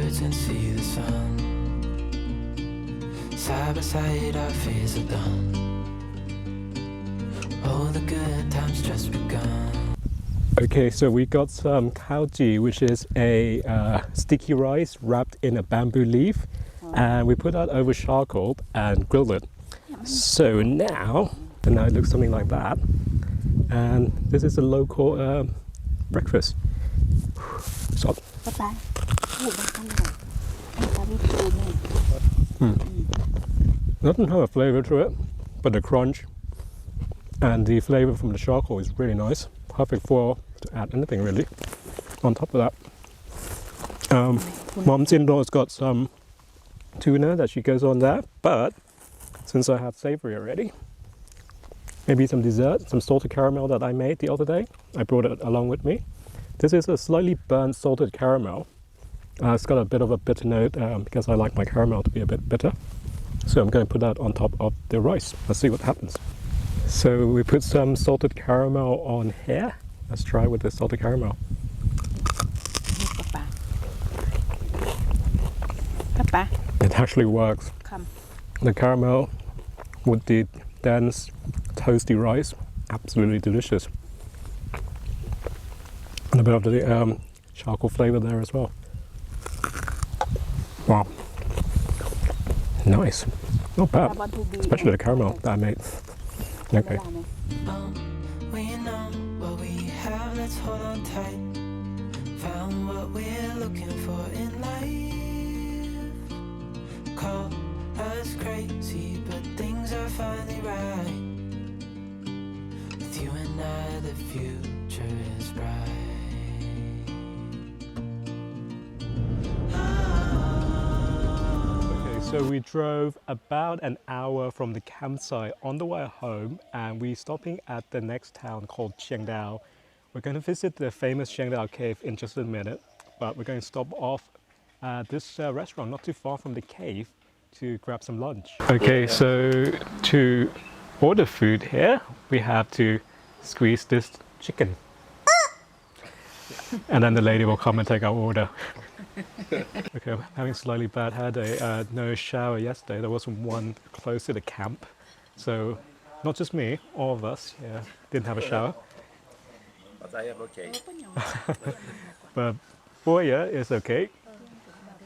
birds and see the sun. Side by side our fears are done. All the good times just begun. Okay, so we got some khao ji, which is a sticky rice wrapped in a bamboo leaf, and we put that over charcoal and grilled it. So now it looks something like that, and this is a local breakfast. So, doesn't have a flavor to it, but the crunch and the flavor from the charcoal is really nice. Perfect for to add anything really. On top of that, Mom's in-law's got some tuna that she goes on there, but since I had savory already, maybe some dessert, some salted caramel that I made the other day. I brought it along with me. This is a slightly burnt salted caramel. It's got a bit of a bitter note because I like my caramel to be a bit bitter. So I'm going to put that on top of the rice. Let's see what happens. So we put some salted caramel on here. Let's try with the salted caramel. It actually works. The caramel with the dense toasty rice, absolutely delicious. And a bit of the charcoal flavor there as well. Wow, nice, not bad, especially the caramel that I made. Okay. We know what we have, let's hold on tight. Found what we're looking for in life. Call us crazy, but things are finally right. With you and I, the future is bright. So we drove about an hour from the campsite on the way home, and we're stopping at the next town called Chiang Dao. We're going to visit the famous Chiang Dao cave in just a minute, but we're going to stop off at this restaurant not too far from the cave to grab some lunch. Okay, so to order food here, we have to squeeze this chicken. And then the lady will come and take our order. Okay, I'm having slightly bad headache. No shower yesterday. There wasn't one close to the camp. So, not just me, all of us, yeah, didn't have a shower. But I am okay. But Boya is okay.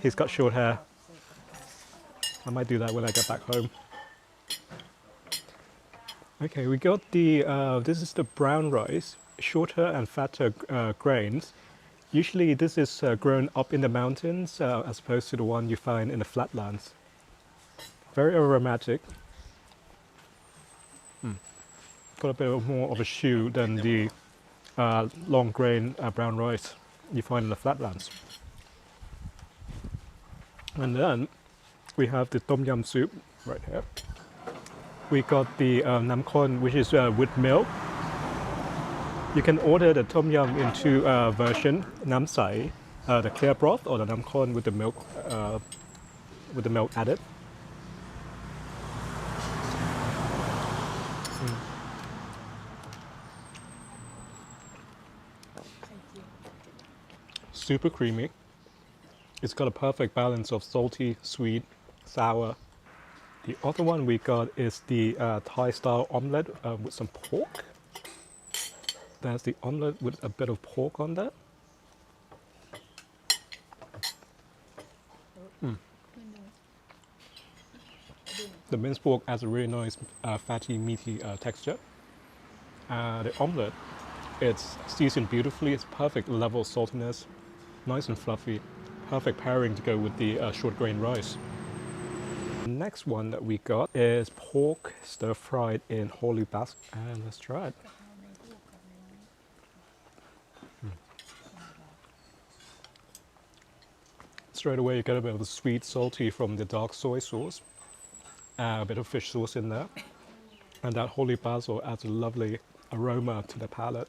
He's got short hair. I might do that when I get back home. Okay, we got the, this is the brown rice, shorter and fatter grains. Usually this is grown up in the mountains as opposed to the one you find in the flatlands. Very aromatic. Got a bit more of a chew than the long grain brown rice you find in the flatlands. And then we have the tom yum soup right here. We got the nam kon, which is with milk. You can order the tom yum in two versions, nam sai, the clear broth, or the nam kon with the milk added. Super creamy. It's got a perfect balance of salty, sweet, sour. The other one we got is the Thai style omelette with some pork. There's the omelette with a bit of pork on that. The minced pork has a really nice fatty, meaty texture. The omelette, it's seasoned beautifully. It's perfect level of saltiness, nice and fluffy. Perfect pairing to go with the short grain rice. The next one that we got is pork stir fried in holy basil, and let's try it. Straight away you get a bit of the sweet salty from the dark soy sauce, a bit of fish sauce in there, and that holy basil adds a lovely aroma to the palate.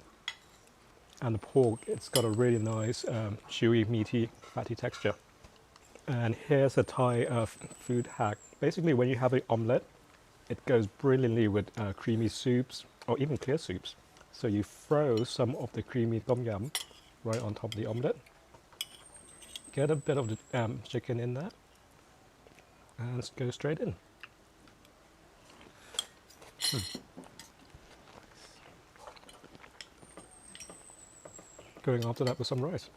And the pork, it's got a really nice chewy, meaty, fatty texture. And here's a Thai food hack. Basically when you have an omelette, it goes brilliantly with creamy soups or even clear soups. So you throw some of the creamy tom yum right on top of the omelette. get a bit of the chicken in there and let's go straight in. Going after that with some rice.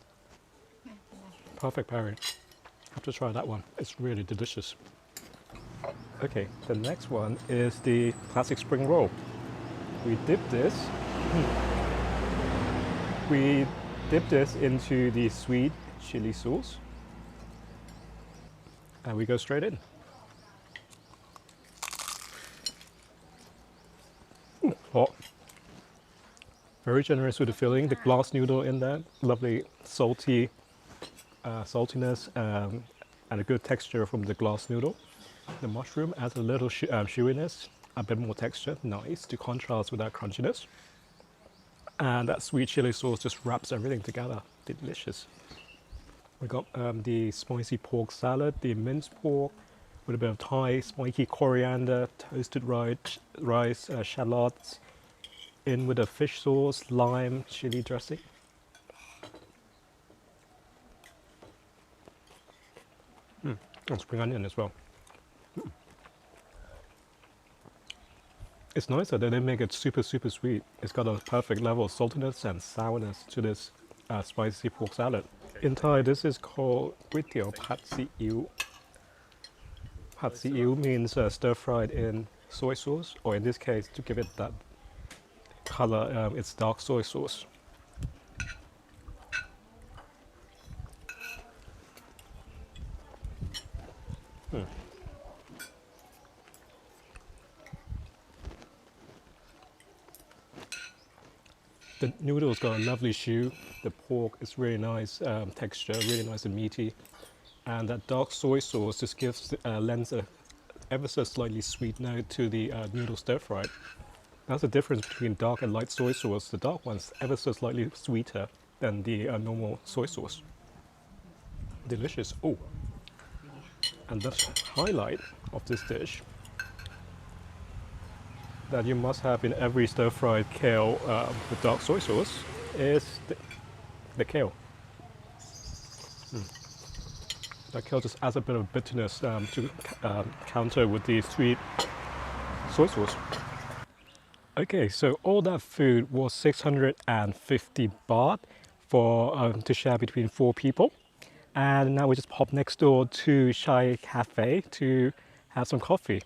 Perfect pairing. Have to try that one. It's really delicious. Okay, the next one is the classic spring roll. We dip this. We dip this into the sweet chili sauce, and we go straight in. Hot. Very generous with the filling. The glass noodle in there, lovely salty saltiness and a good texture from the glass noodle. The mushroom adds a little chewiness, a bit more texture, nice to contrast with that crunchiness. And that sweet chili sauce just wraps everything together. Delicious. We got the spicy pork salad, the minced pork with a bit of Thai, spiky coriander, toasted rice, shallots, in with a fish sauce, lime, chili dressing. And spring onion as well. It's nice that they didn't make it super sweet. It's got a perfect level of saltiness and sourness to this spicy pork salad. In Thai, this is called Kway Teow Pad Si Ew. Pad Si Ew means stir-fried in soy sauce, or in this case, to give it that color, it's dark soy sauce. The noodles got a lovely chew. The pork is really nice texture, really nice and meaty. And that dark soy sauce just lends a ever so slightly sweet note to the noodle stir-fried. That's the difference between dark and light soy sauce. The dark one's ever so slightly sweeter than the normal soy sauce. Delicious. Oh, and the highlight of this dish that you must have in every stir-fried kale with dark soy sauce is the kale. That kale just adds a bit of bitterness to counter with the sweet soy sauce. Okay, so all that food was 650 baht for to share between 4 people. And now we just pop next door to Chai Cafe to have some coffee.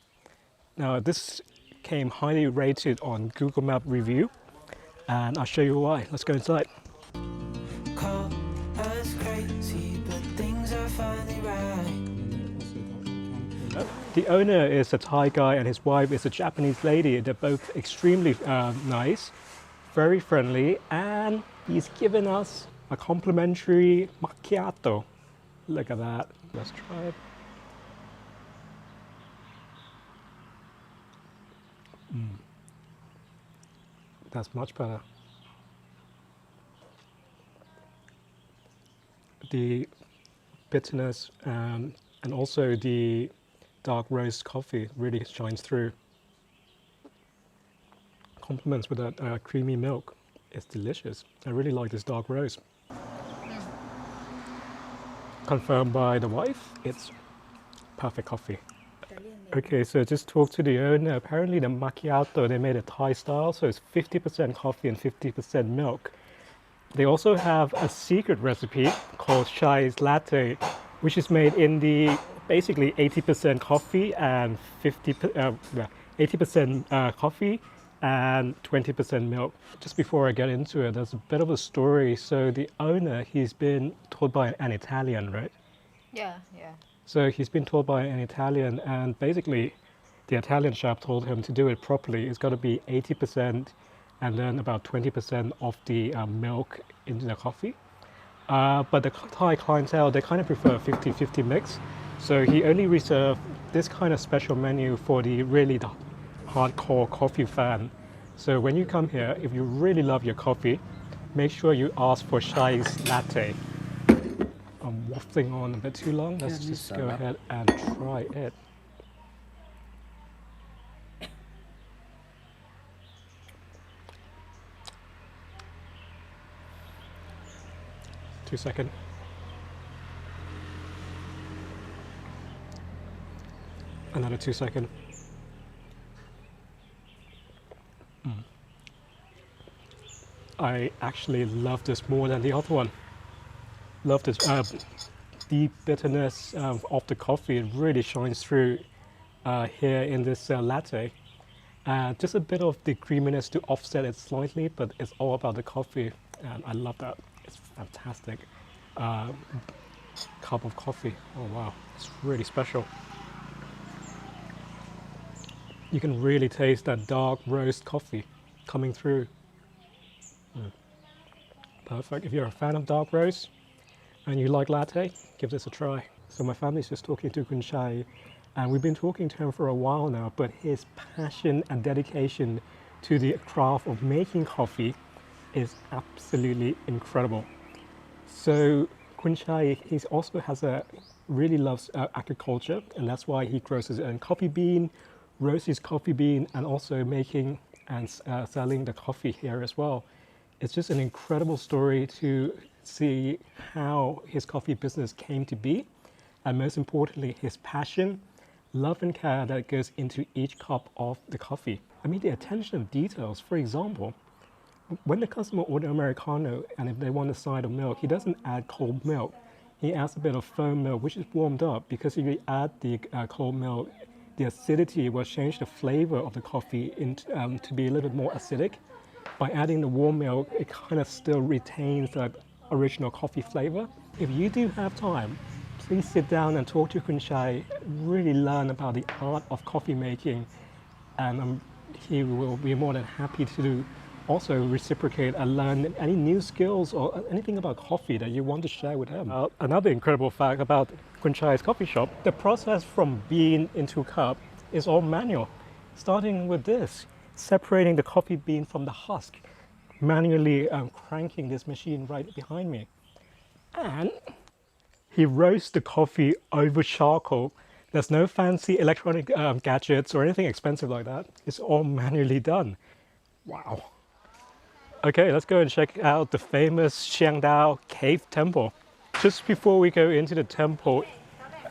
Now this came highly rated on Google Map review, and I'll show you why. Let's go inside. Call us crazy, but things are finally right. The owner is a Thai guy and his wife is a Japanese lady. They're both extremely nice, very friendly, and he's given us a complimentary macchiato. Look at that. Let's try it. That's much better. The bitterness and also the dark roast coffee really shines through. Complements with that creamy milk. It's delicious. I really like this dark roast. Confirmed by the wife, it's perfect coffee. Okay, so just talk to the owner. Apparently the macchiato, they made it Thai style, so it's 50% coffee and 50% milk. They also have a secret recipe called Chai's Latte, which is made in the basically 80% coffee and 80% coffee and 20% milk. Just before I get into it, there's a bit of a story. So the owner, he's been told by an Italian, right? Yeah. So he's been told by an Italian, and basically the Italian chef told him to do it properly. It's got to be 80% and then about 20% of the milk into the coffee. But the Thai clientele, they kind of prefer a 50-50 mix. So he only reserved this kind of special menu for the hardcore coffee fan. So when you come here, if you really love your coffee, make sure you ask for Chai's Latte. I'm waffling on a bit too long. Let's just go ahead and try it. Two seconds. Another 2 seconds. I actually love this more than the other one. Love this deep bitterness of the coffee. It really shines through here in this latte. Just a bit of the creaminess to offset it slightly, but it's all about the coffee, and I love that. It's fantastic cup of coffee. Oh wow, it's really special. You can really taste that dark roast coffee coming through. Perfect. If you're a fan of dark roast and you like latte, give this a try. So my family's just talking to Kun Chai, and we've been talking to him for a while now, but his passion and dedication to the craft of making coffee is absolutely incredible. So Kun Chai, he also really loves agriculture, and that's why he grows his own coffee bean, roasts his coffee bean, and also making and selling the coffee here as well. It's just an incredible story to see how his coffee business came to be, and most importantly, his passion, love and care that goes into each cup of the coffee. I mean, the attention of details. For example, when the customer orders Americano and if they want a side of milk, he doesn't add cold milk. He adds a bit of foam milk, which is warmed up, because if you add the cold milk, the acidity will change the flavor of the coffee to be a little bit more acidic. By adding the warm milk, it kind of still retains that original coffee flavor. If you do have time, please sit down and talk to Kun Chai, really learn about the art of coffee making, and he will be more than happy to also reciprocate and learn any new skills or anything about coffee that you want to share with him. Another incredible fact about Kun Chai's coffee shop, the process from bean into cup is all manual, starting with this, separating the coffee bean from the husk, manually cranking this machine right behind me. And he roasts the coffee over charcoal. There's no fancy electronic gadgets or anything expensive like that. It's all manually done. Wow. Okay, let's go and check out the famous Chiang Dao cave temple. Just before we go into the temple,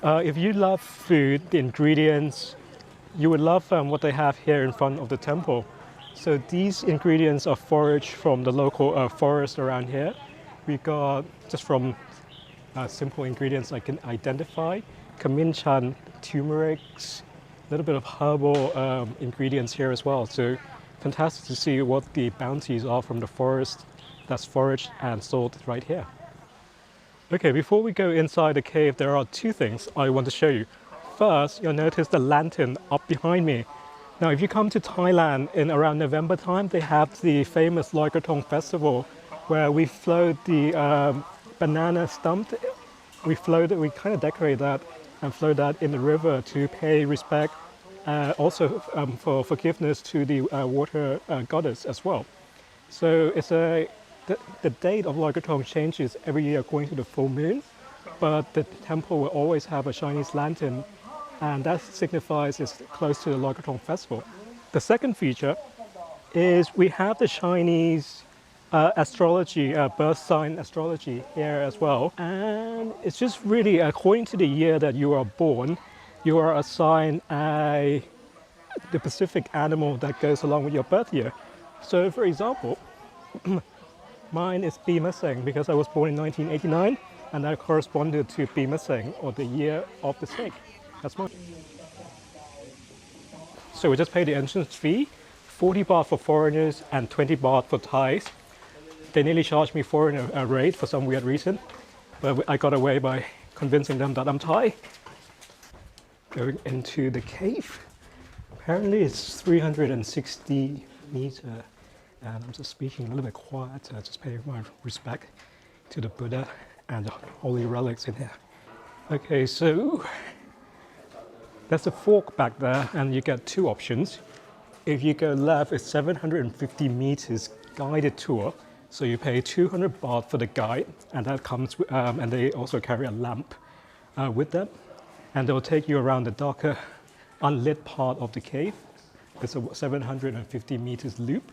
if you love food, the ingredients, you would love what they have here in front of the temple. So these ingredients are foraged from the local forest around here. We got just from simple ingredients I can identify, kamin-chan, turmerics, a little bit of herbal ingredients here as well. So fantastic to see what the bounties are from the forest that's foraged and sold right here. Okay, before we go inside the cave, there are two things I want to show you. First, you'll notice the lantern up behind me. Now, if you come to Thailand in around November time, they have the famous Loi Krathong festival where we float the banana stump. We kind of decorate that and float that in the river to pay respect, also for forgiveness to the water goddess as well. So it's the date of Loi Krathong changes every year according to the full moon, but the temple will always have a Chinese lantern, and that signifies it's close to the Loi Krathong festival. The second feature is we have the Chinese astrology, birth sign astrology here as well. And it's just really according to the year that you are born, you are assigned the specific animal that goes along with your birth year. So for example, mine is Bima Seng because I was born in 1989, and that corresponded to Bima Seng, or the year of the snake. That's mine. So we just paid the entrance fee, 40 baht for foreigners and 20 baht for Thais. They nearly charged me foreigner rate for some weird reason, but I got away by convincing them that I'm Thai. Going into the cave. Apparently it's 360 meters, and I'm just speaking a little bit quiet, just paying my respect to the Buddha and the holy relics in here. Okay, so there's a fork back there, and you get two options. If you go left, it's 750 meters guided tour. So you pay 200 baht for the guide, and that comes with, and they also carry a lamp with them, and they'll take you around the darker, unlit part of the cave. It's a 750 meters loop,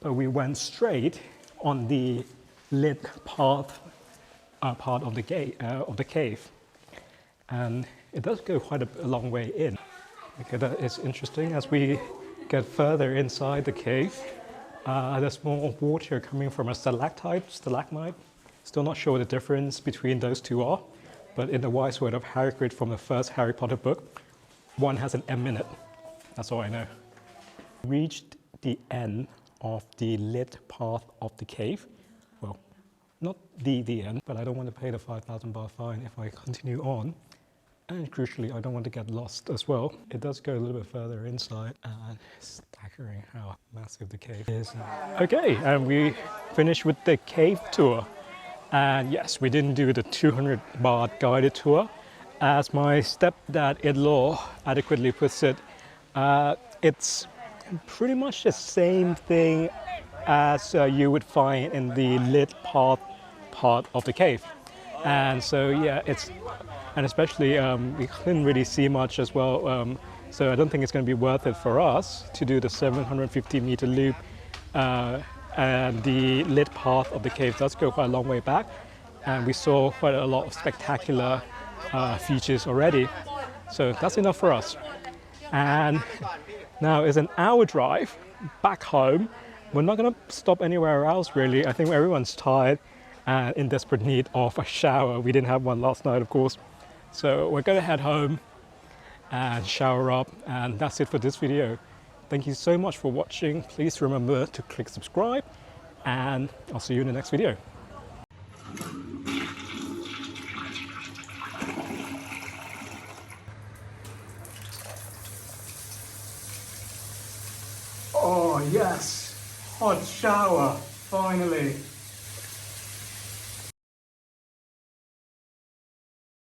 but we went straight on the lit part of the cave, and it does go quite a long way in. Okay, that is interesting. As we get further inside the cave, there's more water coming from a stalagmite. Still not sure what the difference between those two are, but in the wise word of Hagrid from the first Harry Potter book, one has an M in it. That's all I know. Reached the end of the lit path of the cave. Well, not the end, but I don't want to pay the 5,000 baht fine if I continue on. And crucially, I don't want to get lost as well. It does go a little bit further inside, and it's staggering how massive the cave is. Okay, and we finished with the cave tour. And yes, we didn't do the 200 baht guided tour. As my stepdad-in-law adequately puts it, it's pretty much the same thing as you would find in the lit path part of the cave. And so yeah, and especially we couldn't really see much as well, so I don't think it's going to be worth it for us to do the 750 meter loop, and the lit path of the cave does go quite a long way back, and we saw quite a lot of spectacular features already, so that's enough for us. And now it's an hour drive back home. We're not going to stop anywhere else really. I think everyone's tired and in desperate need of a shower. We didn't have one last night, of course. So we're going to head home and shower up, and that's it for this video. Thank you so much for watching. Please remember to click subscribe, and I'll see you in the next video. Oh yes, hot shower, finally.